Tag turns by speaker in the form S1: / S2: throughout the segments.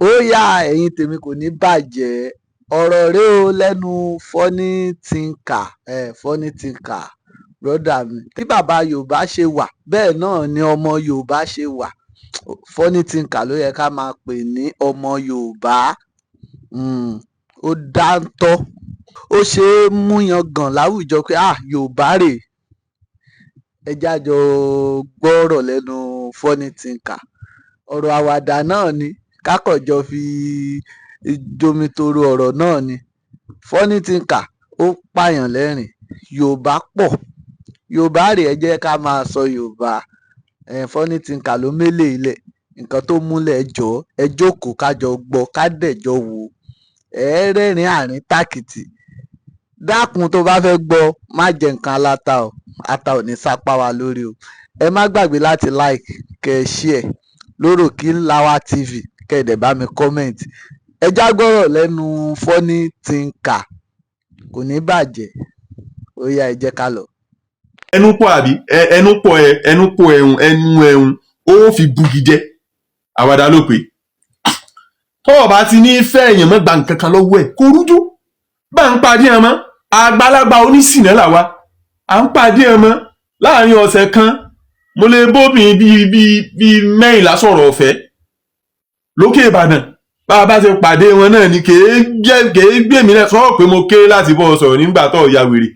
S1: ó yá ẹ̀yin tèmi kò ní bàjẹ́ ọ̀rọ̀ rẹ o lẹ́nu funny thinker brọ́dà mi tí bàbá Yorùbá ṣe wà bẹ́ẹ̀ náà ni ọmọ Yorùbá ṣe wà funny thinker ló yẹ ká máa pè ní ọmọ Yorùbá ó dáńtọ́ ó ṣe é mú yangàn láwùjọ pé Yorùbá rèé ẹ jájọ gbọ́rọ̀ lẹ́nu funny thinker ọ̀rọ̀ àwàdà náà ni kákọ̀jọ fi jomitoro ọ̀rọ̀ náà ni funny thinker ó pààyàn lẹ́rìn Yorùbá pọ̀ Yorùbá rèé ẹ jẹ́ ká máa sọ Yorùbá funny thinker ló mélé ilẹ̀ nǹkan tó múlẹ̀ ẹ jókòó kájọ gbọ́ ká dẹ̀jọ wò rẹ́rìn àrín tàkìtì dákun tó bá fẹ́ gbọ́ má jẹ nǹkan aláta o ata ò ní sápá wa lórí o ẹ má gbàgbé láti like kẹ́ ẹ share lóròkìnláwá tv kẹ́ ẹ dẹ̀ bá mi comment ẹ jágbọ́rọ̀ lẹ́nu funny thinker kò ní bàjẹ́ ó yá ẹ jẹ́ ká lọ.
S2: ẹnu pọ̀ àbí ẹnu pọ̀ ẹ̀hún ó fi bugi jẹ́ àwàdà ló pé tọ́wọ́ bá ti ní fẹ́ èèyàn mọ́ gba nǹkan kan lọ́wọ́ ẹ̀ kó rújú bá ń pàdé ẹ̀ mọ́ àgbàlagbà onísìnà làwa à ń pàdé ẹ̀ mọ́ láàrin ọ̀sẹ̀ kan mo lè bóbìn bíi mẹ́rìnlá sọ̀rọ̀ ọ̀fẹ́ lókè Ìbàdàn bá a bá ti pàdé wọn náà ni kèé gbé mi náà sọ́ọ̀ pé mo kéré láti bọ́ sọ̀rọ̀ nígbà tó ya wèrè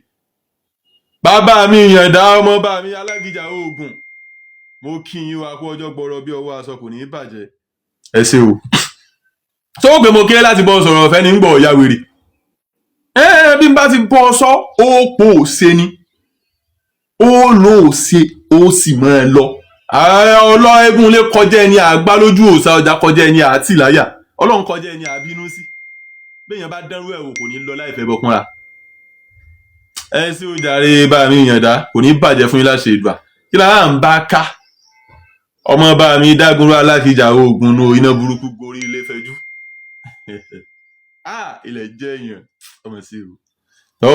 S2: bàbá mi ìyàndá ọmọ bá mi alágíjà oògùn mo kí yín wá kó ọjọ́ gbọ́rọ̀ bí ọwọ́ aṣọ kò ní í bàjẹ́ ẹ ṣé o sọ́ọ̀ pé mo kéré láti bọ́ sọ̀rọ̀ ọ̀fẹ́ nígbà ọ̀ya wèrè bí n bá ti bọ́ sọ ó pò ó ṣe ni ó lò ó ṣe ó sì máa lọ ọlọ́ eégún lè kọjá ẹni àgbá lójú òòṣà ọjà kọjá ẹni àtìláyà ọlọ́run kọjá ẹni àbínú sí béèyàn bá dánrú ẹ̀ wò kò ní lọ láìfẹ́ bọ́kúnra ẹ sí ó jàre bá mi ìyàndá kò ní bàjẹ́ fún yín láṣẹ ìdùà kí lára ń bá ká ọmọ bá mi dágunrú alákìjà oògùn nu iná burúkú gorí ilé fẹjú ilẹ̀ jẹ́ èèyàn ọmọ sí o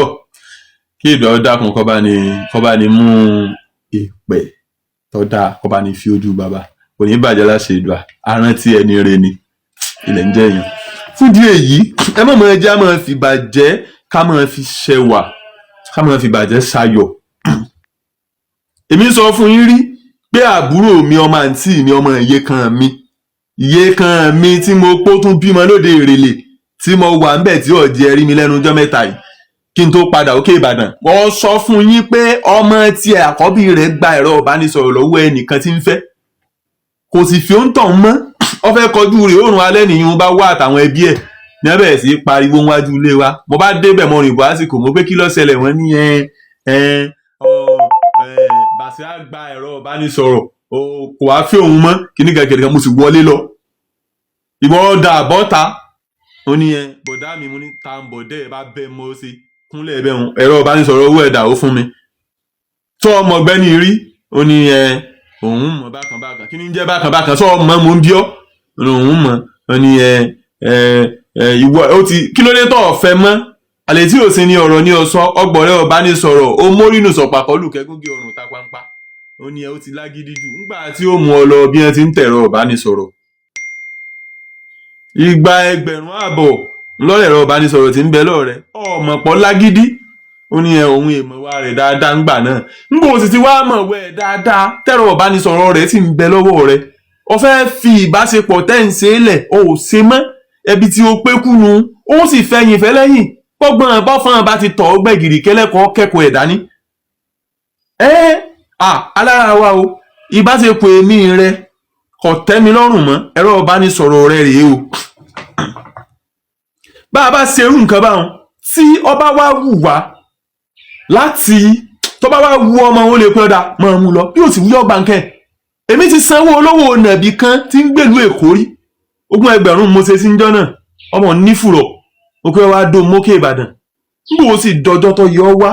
S2: kí ìdùà ó dákun kọ́ bá ní mú ìpè tó dáa kọ́ bá ní fi ojú bàbá kò ní bàjẹ́ láṣẹ ìdùà arántí ẹni rẹ ni ilẹ̀ ń jẹ́ èèyàn fún díẹ̀ èyí ẹ mọ̀ ẹjẹ́ á máa fi bàjẹ́ ká máa fi ṣẹwà ká máa fi bàjẹ́ ṣayọ̀ èmi sọ fún yín rí pé àbúrò mi ọmọ àǹtí mi ọmọ iye kan mi tí mo pó tún bímọ lóde Ìrèlè tí mo wà ńbẹ̀ tí ọ̀jẹ̀ rí mi lẹ́nu ọjọ́ mẹ́ta yìí kí n tó padà òkè Ìbàdàn wọ́n sọ fún yín pé ọmọ tiẹ̀ àkọ́bí rẹ̀ gba ẹ̀rọ ìbánisọ̀rọ̀ lọ́wọ́ ẹnìkan tí ń fẹ́ kò sì fi ó ń tàn mọ́ ọ fẹ́ kọjú rẹ̀ òórùn alẹ́ nìyẹn bá wá àtàwọn ẹbí ẹ̀ ní ẹ bẹ̀rẹ̀ sí í pariwo wájú ilé wa mo bá débẹ̀ mo rìn bọ̀ àsìkò mo pé kí ló ṣẹlẹ̀ wọ́n ní bàṣẹ́ á gba ẹ̀rọ ìbánisọ̀rọ̀ kò wá fẹ́ òun mọ́ kíní gàgẹ̀rẹ̀ kan mo sì wọlé lọ ìwọ ọ̀dà àbọ́ta ó ní bọ̀dá mi mo ní ta ń bọ̀dẹ́ ẹ̀ bá bẹ́ mọ́ ó ṣe kúnlẹ̀ ẹ̀bẹ̀ òun ẹ̀rọ ìbánisọ̀rọ̀ owó ẹ̀dà ó fún mi tó ọmọ ọgbẹ́ni rí ó ní òun mọ̀ bákan kí ni ń jẹ́ bákan sọ ọmọ mo ń bí ọ́ òun mọ̀ ó ní ìwọ ó ti kí ló dé tó ọ̀fẹ́ mọ́ àlè tí ò sí ní ọ̀rọ̀ ní ọ̀sọ́ ọgbọ̀rẹ́ ọ̀bánisọ̀rọ̀ ó mórínù sọ̀pàkọ́lù kẹ́gúngé ọ̀run ta pampa ó ní ó ti lágídí jù ńgbà tí ó mú ọ lọ bí wọ́n ti ń tẹ̀rọ ọ̀bánisọ̀rọ̀ igba ẹgbẹ̀rún àbọ̀ lọ́rẹ̀rọ ọ̀bánisọ̀rọ̀ tí ń bẹ lọ́rẹ̀ ọmọ pọ̀ lágídí ó ní ohun èèmọ̀ wa rẹ̀ dáadáa ńgbà náà ńgbà ó sì ti wá mọ̀ wẹ̀ dáadáa tẹ̀rọ ọ̀bánisọ̀rọ̀ rẹ̀ sì ń bẹ lọ́wọ́ rẹ̀ ó fẹ́ fi ìbáṣepọ̀ tẹ́ǹsẹ̀ lẹ̀ ó ṣe mọ́ ẹbí tí ó pé kúnu ó sì fẹ̀yìn fẹ́ lẹ́yìn gbọ́gbọ́n bọ́fọ́n bá ti tọ̀ ọ́ gbẹ̀gìrì kẹ́lẹ́kọ̀ọ́ kẹ́kọ̀ọ́ ẹ̀ dání. alára wa o ìbáṣepọ̀ èmi rẹ kò tẹ́ mi lọ́rùn mọ́ ẹ̀rọ ìbánisọ̀rọ̀ rẹ rèé o. bá a bá ṣerú nǹkan báwọn tí ọba wa wù wá láti tọ́ba wa wù ọmọ wọn lè pẹ́ ọ̀dà máa mú lọ bí ó sì wúyọ́ gbàǹkẹ́ èmi ti sanwó olówó nàbì kan tí ń gbèlú Èkó rí 20,000 mo ṣe sí ń jọ́ náà ọmọ nífùrọ̀ ó pé wá dó mókè Ìbàdàn níbo ó sì dọjọ́ tó yọ wá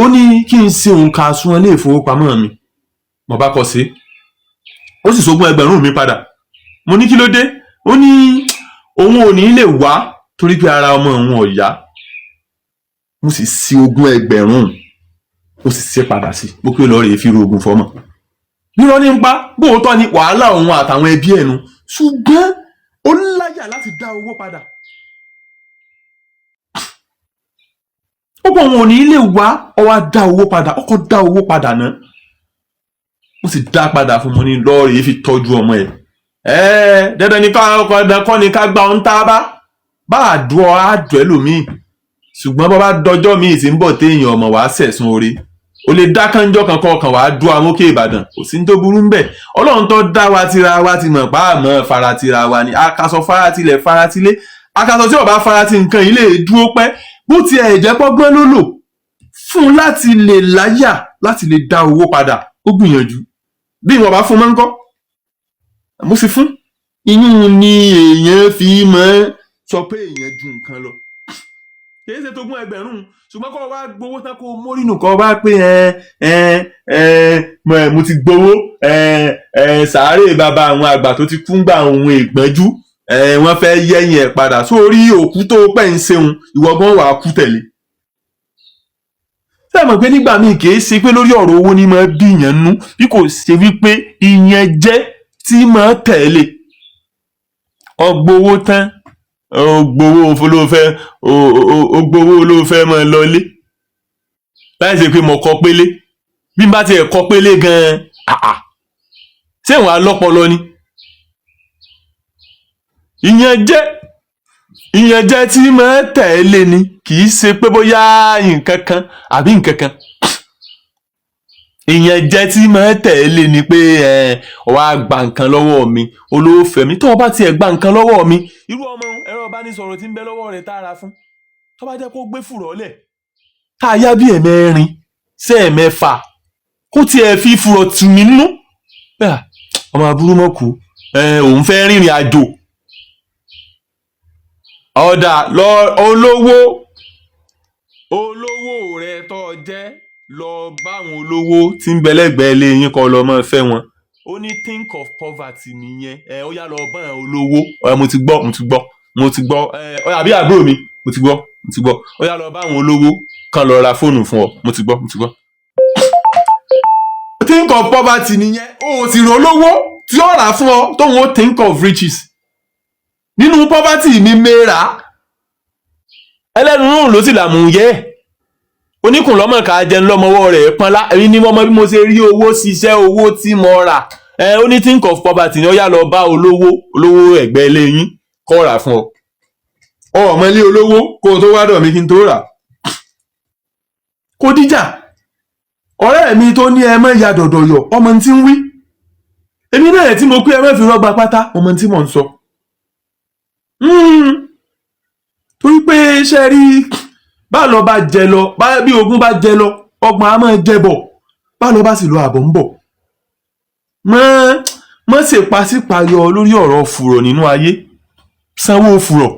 S2: ó ní kí n ṣe òǹkà àsùnwọ̀n ilé ìfowópamọ́ mi mo bá kọ sí ó sì sógún 20,000 mi padà mo ní kí ló dé ó ní òun ò ní lè wá torí pé ara ọmọ òun ò yá mo sì sí 20,000 ó sì ṣe padà sí mo pé lọ́ọ́ rèé fi ro oògùn fọmọ nírọ́ ní pa bóòótọ́ ni wàhálà òun àtàwọn ẹbí ẹ̀nu ṣùgbọ́n ó láyà láti dá owó padà. ó pọ̀ wọn ò ní lè wá ó wá dá owó padà ọkọ̀ dá owó padà náà ó sì dá padà fún mo ní lọ́ọ̀rì yìí fi tọ́jú ọmọ ẹ̀. Dandan ni kọ́ ni ká gba ohun tá a bá àdúrà àdùn ẹlòmíì ṣùgbọ́n bá bá dọjọ́ míì tí ń bọ̀ téèyàn ọmọ wàá sẹ̀sùn oore o lè dá kánjọ́ kankan kan wàá dún amókè Ìbàdàn kò sí ní tó burú ń bẹ̀. Ọlọ́run tó dá wa tira wa ti mọ̀ pa àmọ́ faratira wa ni akasọ faratilẹ̀ faratilé akasọ tí ọba farati nǹkan yìí lè dúró pẹ́ bó tiẹ̀ jẹ́ pọ́gbọ́n ló lò fún láti lè láyà láti lè dá owó padà ó gbìyànjú bí ìwọ̀n bá fún mọ́ ń kọ́ mo sì fún iyún ni èèyàn fi mọ́ sọ pé èèyàn ju nǹkan lọ kìí ṣe tó gún ẹgbẹ̀rún ṣùgbọ́n kọ́ wá gbowó tán kó mórìnù kọ́ wá pé mo ti gbowó sàárè bàbá àwọn àgbà tó ti kú ń gbà ohun ìgbọ́njú wọ́n fẹ́ yẹ̀yìn ẹ̀ padà sórí òkú tó pẹ́ ń ṣeun ìwọ́gbọ́n wàá kú tẹ̀lé. ṣé ẹ mọ̀ pé nígbà míì kìí ṣe pé lórí ọ̀rọ̀ owó ni máa bí ìyẹn nú bí kò ṣe wípé ìyẹn jẹ́ tí máa tẹ̀lé ọgbowó tán ògbówó olóòfẹ́ máa lọlé láì ṣe pé mo kọ pélé bí n bá tiẹ̀ kọ pélé gan-an ṣé ìwọ̀n alọ́pọlọ ni ìyẹn jẹ́ tí máa tẹ̀lé ni kì í ṣe pé bóyá nǹkan kan àbí nǹkan kan ìyẹn jẹ́ tí máa tẹ̀lé ni pé wàá gba nǹkan lọ́wọ́ mi olóòfẹ́ mi tó o bá tiẹ̀ gba nǹkan lọ́wọ́ mi irú ọmọ ẹ̀rọ ìbánisọ̀rọ̀ tí ń bẹ lọ́wọ́ rẹ̀ tààrà fún tó bá jẹ́ kó gbé fùrọ̀ lẹ̀ ká yá bí ẹ̀mẹ́rin sí ẹ̀mẹ́fà kó tiẹ̀ fi fùrọ̀ tì mí nínú ọmọ aburú mọ́ kú òun fẹ́ rìnrìn àjò ọ̀dà lọ olówó rẹ̀ tó jẹ́ lọ báwọn olówó tí ń bẹ lẹ́gbẹ̀ẹ́ lé yín kọ́ lọ máa fẹ́ wọn ó ní think of poverty nìyẹn ó yá lọ bá àwọn olówó mo ti gbọ́ àbí àbúrò mi mo ti gbọ́ ó yá lọ bá àwọn olówó kan lọ ra fóònù fún ọ mo ti gbọ́. think of poverty nìyẹn o sì rò olówó tí ó rà fún ọ tóun ó think of riches nínú poverty mi mẹ́ra ẹlẹ́nu rúrùn ló sì làmú yẹ́ oníkùn lọ́mọ ká jẹun lọ́mọwọ́ rẹ̀ pọ́nlá èyí ni mo mọ bí mo ṣe rí owó ṣiṣẹ́ owó tí mo rà ó ní think of poverty ni ó yá lọ bá olówó ẹ̀gbẹ́ ilé yín kó rà fún ọ ọmọ ilé olówó kó o tó wá dọ̀ mí kí n tó rà kó díjà ọ̀rẹ́ mi tó ní ẹ mọ́ ya dọ̀dọ̀ yọ̀ ọmọ tí ń wí èmi náà tí mo pé ẹ mọ́ fi rọ́gba pátá ọmọ tí mò ń sọ torí pé ṣe rí bá lọ bá jẹ lọ bí ogún bá jẹ lọ ọgbọ̀n á máa jẹ bọ̀ bá lọ bá sì lọ àbọ̀ ń bọ̀ mọ́ ṣe pàṣípàyọ lórí ọ̀rọ̀ fùrọ̀ nínú ayé sanwó fùrọ̀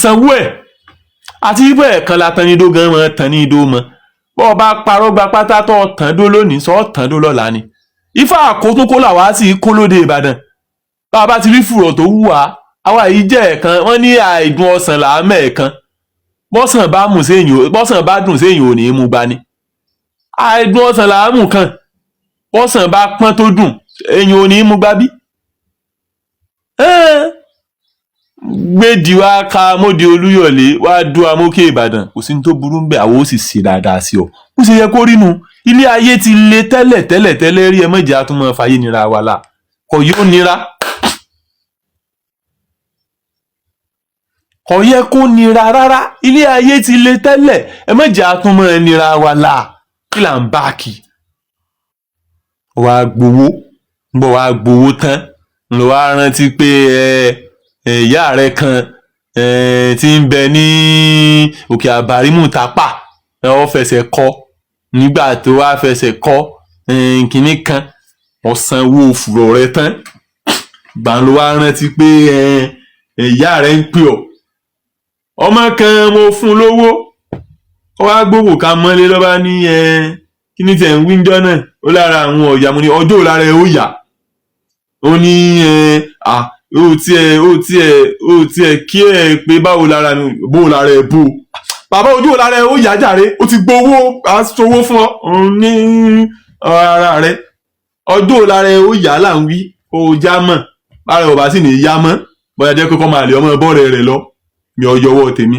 S2: sanwó ẹ̀ àti ibẹ̀ ẹ̀kan la tan ní idó gan mọ́ tan ní idó mọ́ bọ́ ọ bá parọ́ gba pátá tó tàn dó lónìí sọ tàn dó lọ́la ni ifá àkótó kó làwá sí kó lóde Ìbàdàn bá a bá ti rí fùrọ̀ tó wù wá àwa yìí jẹ́ ẹ̀kan wọ́n ní àìdùn ọsàn làá mẹ́ẹ̀kan bọ́sàn bá dùn séèyàn ò ní í mú gba ni àìdùn ọsàn làá mú kan bọ́sàn bá pọ́n tó dùn èèyàn ò ní í mú gba bí. gbèdì wá ka mọ́dé Olúyọ̀lé wá dún amókè Ìbàdàn kò sí ní tó burú ń bẹ̀ àwọn ó sì ṣe dáadáa sí ọ ó ṣe yẹ kó rí nu ilé ayé ti le tẹ́lẹ̀ rí ẹ mọ̀jẹ̀ àtúmọ̀ fàyè nira wa la kò yóò nira. kò yẹ kó nira rárá ilé ayé ti le tẹ́lẹ̀ ẹ mọ̀jẹ̀ àtúmọ̀ nira wa la kí là ń bá kí. wàá gbowó tán ló wá rántí pé ìyá rẹ kan tí ń bẹ ní òkè àbárímù tápà ó fẹsẹ̀ kọ́ nígbà tó wá fẹsẹ̀ kọ́ kínní kan ọ̀sánwó fùrọ̀ rẹ tán gbà ló wá rántí pé ìyá rẹ ń pè ọ́ ọmọ kan mo fún lówó ó wá gbówó ká mọ́lé lọ́ba ní kí ni tẹ̀ ń wíńjọ́ náà ó lára àwọn ọ̀yà mo ní ọjọ́ òlára ẹ̀ ó yà ó ní ó tiẹ̀ kí ẹ pé báwo lára ẹ̀ bó bàbá ojú òlára ẹ̀ ó yà jàre ó ti gbowó aṣọwó fún ọ ní ara rẹ ọjọ́ òlára ẹ̀ ó yà là ń wí ó já mọ̀ bára ò bá sì ní yá mọ́ bóyá jẹ́ kókó máa lè ọmọ bọ́ọ̀rẹ́ rẹ̀ lọ mi ò yọwọ́ tèmi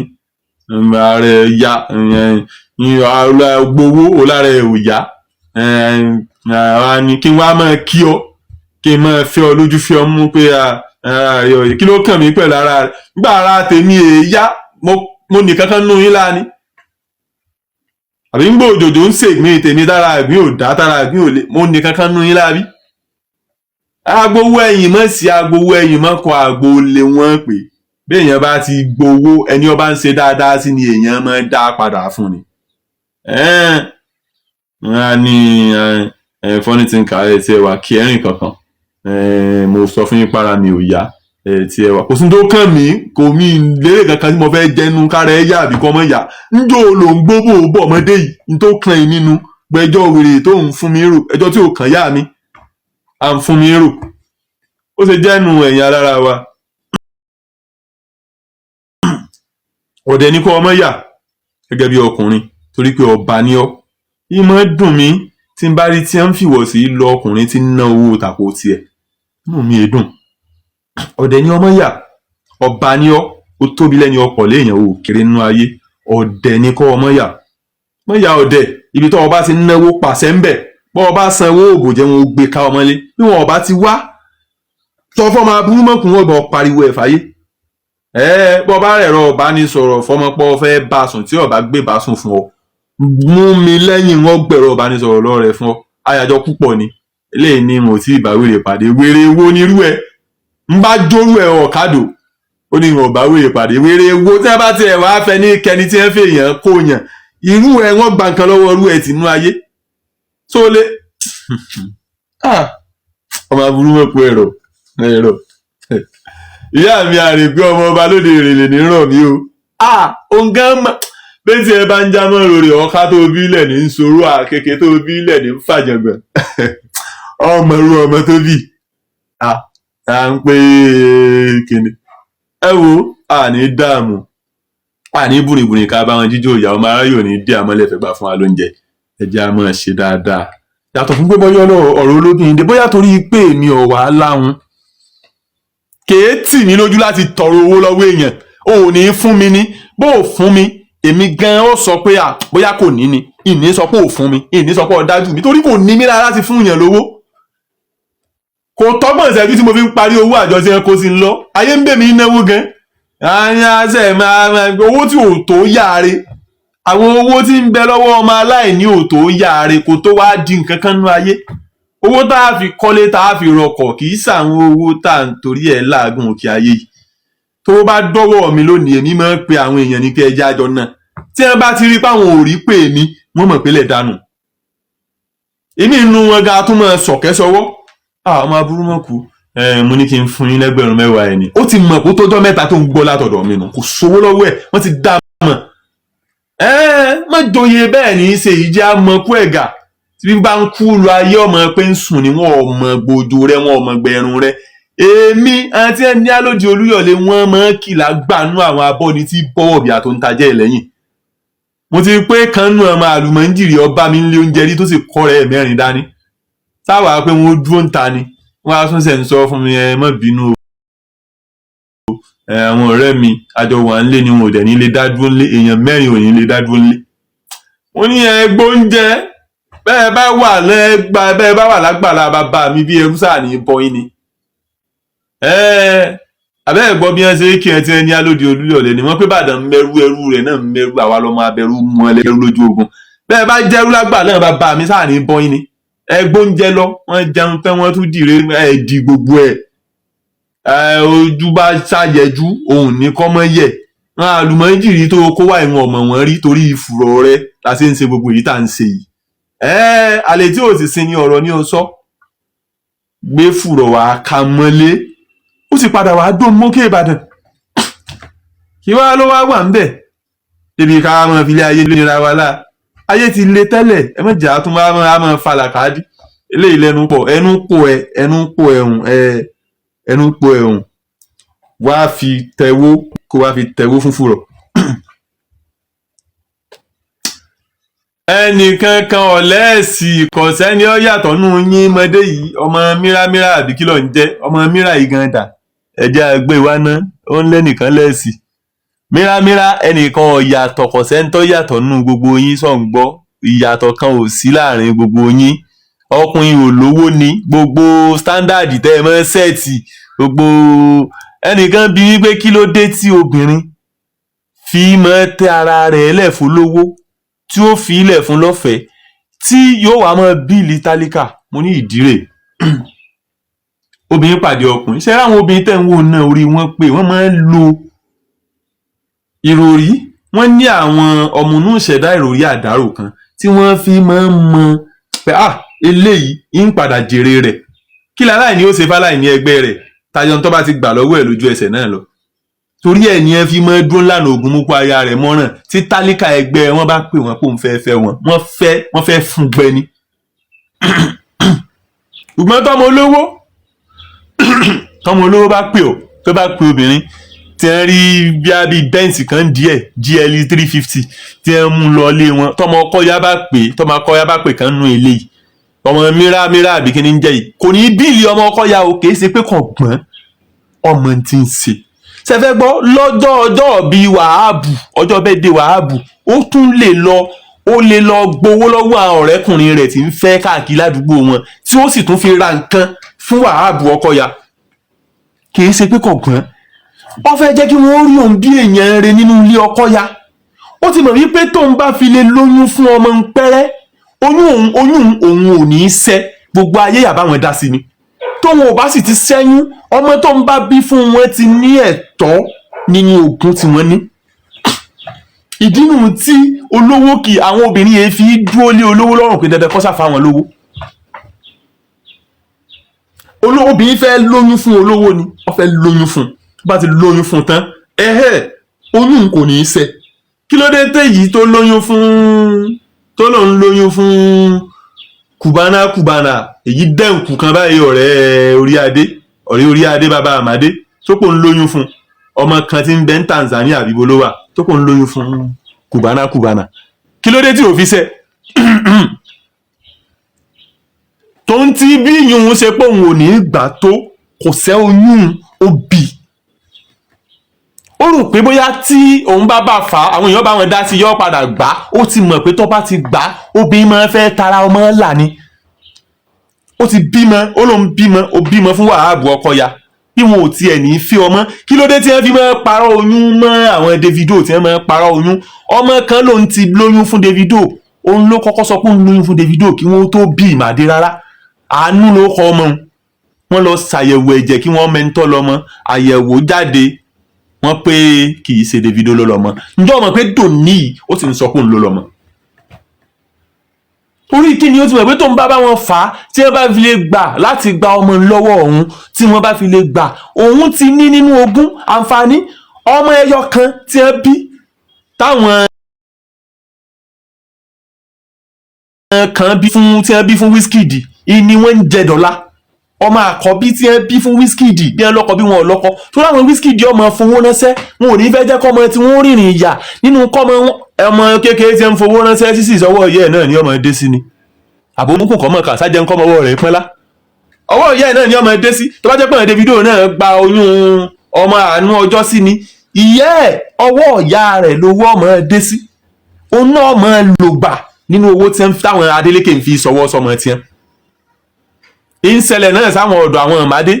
S2: ààrẹ ya gbowó ọ̀làrà ẹ̀ ò yá ni kí n wá máa kí ọ kí n máa fẹ́ ọ lójú fẹ́ ọ mú pé kí ló kàn mí pẹ̀lú ara rẹ̀ nígbà ara tèmi èèyá mo nìkan kan nù yín láàánú àbí ń gbọ́ òjòjò ń ṣègbín tèmi tára ẹ̀gbín ò dá tára ẹ̀gbín ò lè mo nìkan kan nù yín láàbí. agbowó ẹ̀yìn mọ́ sí agbowó ẹ̀yìn mọ́ kan àgbo lé wọ́n pè bí èèyàn bá ti gbowó ẹni ó bá ń ṣe dáadáa sí ni èèyàn máa ń dá padà fún ni. wọ́n á ní funny thing kà ẹ̀ tí ẹ wà kí ẹ̀rìn kankan mo sọ fún yín para mi ò yá tí ẹ wà kò sí tó kàn mí kò mí lérè kankan tí mo fẹ́ jẹnu kára ẹ yá àbí kọ́ mọ́ yá njó ló ń gbóbò bọ̀ ọmọdé yìí ní tó kàn yín nínú gbẹjọ́ wèrè tó ń fún mi rò ẹjọ́ tí ò kàn yá mi à ń fún mi rò ó ṣe jẹ́nu ẹ̀yìn alára wa. ọ̀dẹ̀ ní kọ́ ọmọ yà gẹ́gẹ́ bí ọkùnrin torí pé ọba ní ọ́ ìmọ̀ dùn mí tí n bá rí tí ń fìwọ̀ sí lọ ọkùnrin tí ń ná owó tàpó tiẹ̀ inú mi dùn. ọ̀dẹ̀ ní ọmọ yà ọba ní ọ́ ó tóbi lẹ́ni ọkọ̀ léèyàn ò kéré nínú ayé ọ̀dẹ̀ ní kọ́ ọmọ yà mọ́ yà ọ̀dẹ̀ ibi tó ọba ti náwó pàṣẹ ń bẹ̀ bọ́ ọba sanwó òbò jẹ́ wọn ó gbé ká ọmọlé bí wọn ọba ti wá sọ fọmọ abúlé mọ́kùnrin ọgbọ̀n pariwo ẹ̀ fàyè bọ́ ọba rẹ̀ rọ ọba ní sọ̀rọ̀ fọmọpọ̀ fẹ́ bá sùn tí ọba gbé bá sùn fún ọ mú mi lẹ́yìn wọn gbẹ̀rọ ọba ní sọ̀rọ̀ lọ́rẹ̀ fún ọ ayájọ́ púpọ̀ ni eléyìí ni mo ti ìbá wèrè pàdé wèrè wo nírú ẹ ń bá jórú ẹ ọ̀kadò ó ní ìwọ̀n ọba wèrè pàdé wèrè wo tí wọ́n bá tiẹ̀ wá fẹ́ ní kẹni tí wọ́n fẹ́ èèyàn kó yàn irú ẹ wọ́n gba nǹkan lọ́wọ́ irú ẹ tìǹú ayé tó lé ọmọ aburú mọ̀ pé ẹ̀rọ ìyá mi àrè pé ọmọ ọba lóde ìrèlè ní ràn mí o òǹgá mà bẹ́ẹ̀ tí ẹ bá ń já mọ́ lórí ọ̀ká tó bílẹ̀ ní sòrò àkèké tó bílẹ̀ ní fàjàngbọ̀n ọmọ irú ọmọ tó bì à ń pè kíni ẹ wo àní dààmú àní bùrìbùrì ká bá wọn jíjó ìyá ọmọ aráyò ní dí àmọ́lẹ̀fẹ̀ gbà fún wa lóúnjẹ ẹjẹ́ a máa ṣe dáadáa yàtọ̀ fún pé bọ́yọ́ ọ̀rọ̀ olóbìnrin dé bóyá torí pé èmi ọ̀wà láhùn kèétì ní lójú láti tọrọ owó lọ́wọ́ èèyàn ò ní fún mi ní bó ò fún mi èmi gan ó sọ pé bóyá kò ní ni ìní sọ pé ò fún mi ìní sọ pé ó dájú mi torí kò ní mí lára láti fún èèyàn lówó kò tọ́gbọ̀n ìṣẹ́jú tí mo fi ń parí owó àjọ tí wọn kó sí ń lọ ayé ń bè mí náwó gan owó tí ò tó yáre àwọn owó tí ń bẹ lọ́wọ́ ọmọ aláìní ò tó yáre kò tó wá di nǹkan kan nú ayé owó tá a fi kọ́lé tá a fi rọkọ̀ kì í ṣàwọn owó tá à ń torí ẹ̀ láàgùn òkè ayé yìí tó bá dọ́wọ́ mi lónìí èmi máa ń pe àwọn èèyàn ní kí ẹja àjọ náà tí wọ́n bá ti rí páwọn ò rí pé mi wọ́n mọ̀ pé lẹ̀ dànù èmi inú wọn ga tún máa sọ̀kẹ́ sọwọ́ ọmọ aburú mọ̀ kú mo ní kí n fún yín lẹ́gbẹ̀rún mẹ́wàá ẹ̀ ni ó ti mọ̀ kó tójọ́ mẹ́ta tó ń gbọ́ látọ̀dọ̀ mi nù kò sówó lọ́wọ́ ẹ̀ wọ́n ti dá mọ̀ má joyè bẹ́ẹ̀ ní í ṣe ìjẹ́ àmọ́kú ẹ̀gà tí bá ń kú lu ayé ọmọ pé ń sùn ni wọn ọmọ gbòjò rẹ wọn ọmọ gbẹrun rẹ èmi àti ẹni alóde olúyọ̀lé wọn máa kìlà gbanú àwọn abọ́ni tí bọ́wọ̀ bí àtò ń tajẹ́ ẹ̀ lẹ́yìn mo ti pé kanú ọmọ àlùmọ́ńjìrì ọba mi ń lé oúnjẹ rí tó sì kọ́ rẹ̀ mẹ́rin dání sáwàá pé wọn ó dúró ń ta ni wọn á tún ṣe ń sọ fún mi má bínú o àwọn ọ̀rẹ́ mi àjọ wà ń lé ni wọn ò dẹ̀ ní lè dá dúró ńlé èèyàn mẹ́rin ò ní lè dá dúró ńlé wọ́n ní ẹgbó oúnjẹ bẹ́ẹ̀ bá wà lágbàlá bàbá mi bí ẹrú sáà ní bọ́yìn ni àbẹ́ ẹ̀gbọ́ bí wọ́n ṣe kí ẹ ti ẹni alóde olúyọ̀lé ni wọ́n pé bàdàn mẹ́rú ẹrú rẹ̀ náà mẹ́rú àwa lọ́mọ abẹ́rú mú ẹlẹ́rú lójú ogun bẹ́ẹ̀ bá jẹ́rú lágbàlá bàbá mi sáà ní bọ́yìn ni ẹgbó oúnjẹ lọ wọ́n jẹun tán wọ́n tún dìre di gbogbo ẹ̀ ojú bá ṣàyẹjú òun ní kọ́mọ́ yẹ̀ àlùmọ́jìrì tó kó wà ìwọ̀n ọmọ wọn rí torí ìfùrọ̀ rẹ la ṣe ń ṣe gbogbo èyí tá à ń ṣe yìí àlè tí ò sì sin ní ọ̀rọ̀ ní o sọ gbé fùrọ̀ wá ká mọ́lé ó sì padà wá dùn mókè Ìbàdàn kí wá ló wá wà ń bẹ̀ débi ká mọ̀ filé ayé lónìí wa lá ayé ti le tẹ́lẹ̀ ẹ mọ̀ jà tún wá mọ̀ falàkàdí eléyìí lẹ́nu pọ̀ ẹnu pọ̀ ẹ̀hún wá fi tẹ̀wó kó wá fi tẹ̀wó fún fùrọ̀ ẹnìkan kan ọ̀lẹ́ẹ̀sì kò sẹ́ni ó yàtọ̀ nù yín mọ́dé yìí ọmọ mírámírà àbí kí ló ń jẹ́ ọmọ mírà yìí gan dà ẹ̀jẹ̀ àgbẹ̀ wa ná ó ń lẹ́nìkan lẹ́ẹ̀sì mírámírà ẹnìkan ọ̀yàtọ̀ kò sẹ́ni tó yàtọ̀ nù gbogbo yín sọ̀ ń gbọ́ ìyàtọ̀ kan ò sí láàrin gbogbo yín ọkùnrin ò lówó ni gbogbo standard tẹ́ ẹ mọ́ sẹ́ẹ̀tì gbogbo ẹnìkan bí wípé kí ló dé tí obìnrin fi mọ́ tẹ́ ara rẹ̀ lẹ̀ fún lówó tí ó fi ilẹ̀ fún lọ́fẹ̀ẹ́ tí yóò wá mọ́ bíìlì tálíkà mo ní ìdírè obìnrin pàdé ọkùnrin ṣe ráwọn obìnrin tẹ̀ ń wò náà orí wọn pé wọ́n máa ń lo ìròrí wọ́n ní àwọn ọmọnú ìṣẹ̀dá ìròrí àdárò kan tí wọ́n fi máa ń mọ pé eléyìí ń padà jèrè rẹ̀ kí láláìní ó ṣe fáláìní ẹgbẹ́ rẹ̀ tayọ tó bá ti gbà lọ́wọ́ ẹ̀ lójú ẹsẹ̀ náà lọ torí ẹ̀ ní ẹ fi mọ́ dúró lánàá ogun mú kó aya rẹ̀ mọ́ràn tí tálíkà ẹgbẹ́ wọn bá pè wọ́n pé òun fẹ́ fẹ́ wọn wọ́n fẹ́ fún gbẹ ni. ṣùgbọ́n tọ́mọ olówó bá pè ọ́ tó bá pè obìnrin tí wọ́n rí bí bẹ́ǹsì kan díẹ̀ GLE 350 tí wọ́n mú lọ ilé wọn tọ́mọ ọkọ̀ya bá pè kan nú ilé yìí ọmọ mírà àbí kí ni ń jẹ́ yìí kò ní bíìlì ọmọ ọkọ̀ya o kì í ṣe pé kò gbọ́n ọmọ tí ń ṣe ṣẹfẹ́ gbọ́ lọ́jọ́ ọjọ́ bíi wàhábù ọjọ́ bẹ́ẹ̀ dé wàhábù ó tún lè lọ gbowó lọ́wọ́ àwọn ọ̀rẹ́kùnrin rẹ̀ tí ń fẹ́ káàkiri ládùúgbò wọn tí ó sì tún fi ra nǹkan fún wàhábù ọkọ̀ya kì í ṣe pé kò gbọ́n wọ́n fẹ́ jẹ́ kí wọ́n rí òun bí èèyàn rẹ̀ nínú ilé ọkọ̀ya ó ti mọ̀ wípé tóun bá fi lè lóyún fún ọmọ ń pẹ́rẹ́ oyún òun ò ní í ṣẹ́ gbogbo ayé àbáwọn dá sí ni tóun ò bá sì ti ṣẹ́yún ọmọ tó ń bá bí fún wọn ti ní ẹ̀tọ́ nínú ogún tí wọ́n ní. ìdí nù tí olówó kì àwọn obìnrin yẹn fi dúró lé olówó lọ́rùn pé dandan kọ́ sáfà wọn lówó. obìnrin fẹ́ lóyún fún olówó ni wọ́n fẹ́ lóyún fún tó bá ti lóyún fún tán oyún kò ní í ṣẹ kí ló dé téyìí tó lóyún fún tó lòun lóyún fún kùbánà èyí dẹ́ǹkù kan báyìí ọ̀rẹ́ orí adé bàbá àmàdé tó kò ń lóyún fún ọmọ kan tí ń bẹ ní Tanzania àbíbo ló wà tó kò ń lóyún fún kùbánà kí ló dé tí ò fi ṣẹ tó ń tí bí yìnyín ṣe pé òun ò ní gbà tó kò ṣẹ́ oyún òbí ó rò pé bóyá tí òun bá fà á àwọn èèyàn bá wọn dá sí yọ padà gbà ó ti mọ̀ pé tó bá ti gbà obìnrin máa fẹ́ tara ọmọ ńlá ni ó ti bímọ ó lóun bímọ fún wàhábù ọkọ̀ya bí wọn ò tiẹ̀ ní í fi ọmọ kí ló dé tí wọ́n fi máa parọ́ oyún mọ́ àwọn Davido tí wọ́n máa parọ́ oyún ọmọ kan lòun ti lóyún fún Davido òun ló kọ́kọ́ sọ pé òun lóyún fún Davido kí wọ́n tó bí ìmàdé rárá àánú ló kọ́ ọmọ wọn lọ ṣàyẹ̀wò ẹ̀jẹ̀ kí wọ́n mẹ́ńtọ́ lọ́mọ àyẹ̀wò jáde wọ́n pé kì í ṣe Davido ló lọ́mọ ǹjọ́ ọmọ pé dòní ó sì ń sọ pé òun ló lọ́mọ orí kí ni ó ti mọ̀ pé tó ń bá wọn fà á tí wọ́n bá fi lè gbà láti gba ọmọ lọ́wọ́ òun tí wọ́n bá fi lè gbà òun ti ní nínú ogún àǹfààní ọmọ ẹyọ kan tí wọ́n bí táwọn kan bí fún Wizkid ni wọ́n ń jẹ dọ́là ọmọ àkọ́bí tí wọ́n bí fún Wizkid bí wọ́n lọ́kọ bí wọ́n lọ́kọ tó láwọn Wizkid ọmọ fowó ránṣẹ́ wọn ò ní fẹ́ jẹ́ kọ́mọ tí wọ́n rìnrìn ìyà nínú kọ́mọ ọmọ kékeré tí wọ́n fowó ránṣẹ́ sísì sọ́wọ́ ìyá ẹ̀ náà ní ọmọ dé sí ni àbòmúkù kọ́mọ kà sájẹ́ ń kọ́mọ ọwọ́ rẹ̀ pẹ́lá ọwọ́ ìyá ẹ̀ náà ní ọmọ dé sí tó bá jẹ́ pé Davido náà gba oyún ọmọ àánú ọjọ́ sí ni ìyá ẹ̀ ọwọ́ ìyá rẹ̀ lówó ọmọ dé sí òun náà ọmọ lò gbà nínú owó tí táwọn Adeleke ń fi sọwọ́ sọmọ tiẹ̀ ìṣẹ̀lẹ̀ náà sáwọn ọ̀dọ̀ àwọn ìmàdé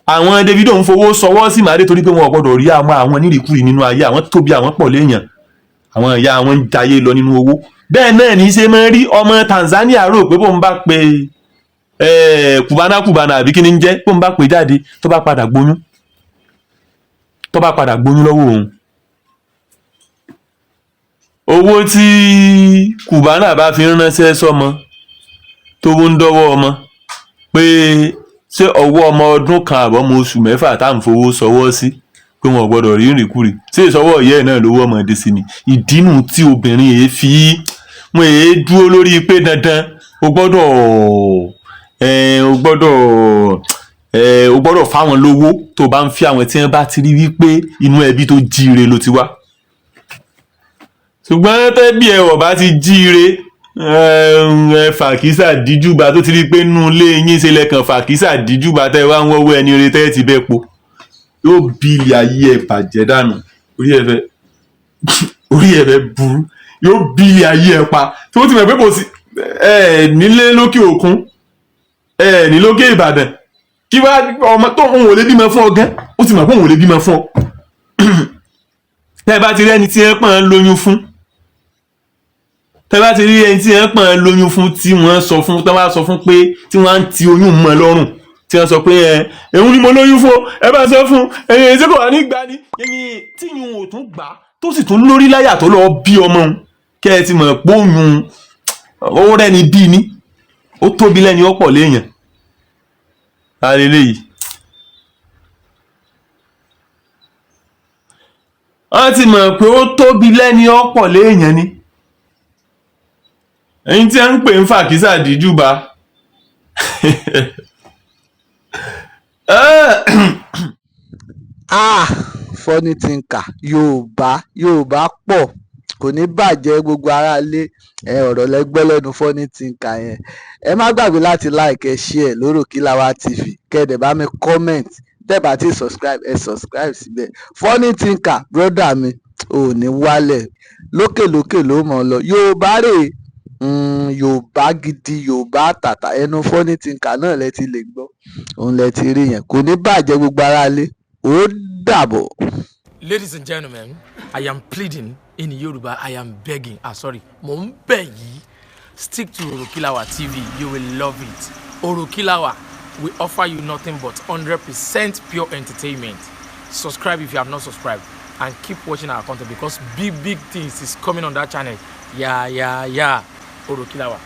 S2: àwọn Davido ń fowó sọwọ́ sí ìmàdé torí pé wọn ò gbọdọ̀ rí àwọn nírìkúrì nínú ayé àwọn tóbi àwọn pọ̀ léèyàn àwọn ìyá àwọn ń jayé lọ nínú owó bẹ́ẹ̀ náà ní í ṣe máa ń rí ọmọ Tanzania rò pé bóun bá pe kùbánà àbí kí ni ń jẹ́ bóun bá pe jáde tó bá padà gbóyún lọ́wọ́ òun owó tí kùbánà bá fi ránṣẹ́ sọmọ tó ń dọ́wọ́ ọmọ pé ṣé ọwọ́ ọmọ ọdún kan àbọ̀ ọmọ oṣù mẹ́fà tá à ń fowó sọwọ́ sí pé wọn ò gbọ́dọ̀ rí ìrìkúrì ṣé ìsọwọ́ ìyá ẹ̀ náà lówó ọmọdé sí ni ìdínú tí obìnrin yìí fi wọn èé dúró lórí pé dandan o gbọ́dọ̀ fáwọn lówó tó bá ń fi àwọn tí wọ́n bá ti rí wípé inú ẹbí tó jíire ló ti wá ṣùgbọ́n tẹ́bí ẹ wọ̀ bá ti jíire ẹ fàkísà díjúba tó ti rí pé nínú ilé yín ṣe lẹ́kàn fàkísà díjúba tẹ́ wá ń wọ́wọ́ ẹni rẹ tẹ́ ti bẹ́ po yóò bí ilé ayé ẹ bàjẹ́ dànù orí ẹ fẹ́ burú yóò bí ilé ayé ẹ pa tí wọ́n ti mọ̀ pé kò sí nílé lókè òkun ní lókè Ìbàdàn kí wá ọmọ tó ń wòlé bímọ fún ọ gán ó ti mọ̀ pé òun wòlé bímọ fún ọ tẹ́ bá ti rí ẹni tí ẹ pọ́n lóyún fún tẹ́ bá ti rí ẹni tí ẹ pọ́n lóyún fún tí wọ́n sọ fún tí wọ́n sọ fún pé tí wọ́n ń ti oyún mọ́ lọ́rùn tí wọ́n sọ pé ẹ̀hún ni mo lóyún fún ẹ bá sọ fún ẹ̀yìn ẹ̀sẹ̀ kò wá ní gbà ní ẹ̀yìn tí yun ò tún gbà tó sì tún lórí láyà tó lọ bí ọmọ òun kẹ́ ẹ ti mọ̀ pé òun ó rẹ́ni bí ní ó tóbi lẹ́ni ọ̀pọ̀ léèyàn àlélẹ́yìí. wọ́n ti mọ̀ pé ó tóbi lẹ́ni ọ̀pọ̀ léèyàn ni ẹ̀yin tí a ń pè ń fàkísà díjúba
S1: funny thinker Yorùbá pọ̀ kò ní bàjẹ́ gbogbo aráalé ọ̀rọ̀ lẹ́gbẹ́ lẹ́nu funny thinker yẹn. Ẹ má gbàgbé láti like ẹ share lóròkìláwà TV kẹ́ẹ̀dẹ̀ bá mi comment tẹ́ bá ti subscribe ẹ subscribe síbẹ̀. Funny thinker brother mi ò ní wálẹ̀ lókèlókè ló mọ̀ lọ. Yorùbá rè Yorùbá gidi Yorùbá tàtà ẹnu funny thinker náà lẹ ti lè gbọ́ òun lẹ ti rí yẹn kò ní bàjẹ́ gbogbo aráalé ó dàbọ̀.
S3: Ladies and gentlemen, I am pleading in Yoruba. I am begging. Sorry, mo ń bẹ̀ yín. Stick to Orokilawa TV. You will love it. Orokilawa, we offer you nothing but 100% pure entertainment. Subscribe if you have not subscribed, and keep watching our content because big things is coming on that channel. Yeah. Orokilawa.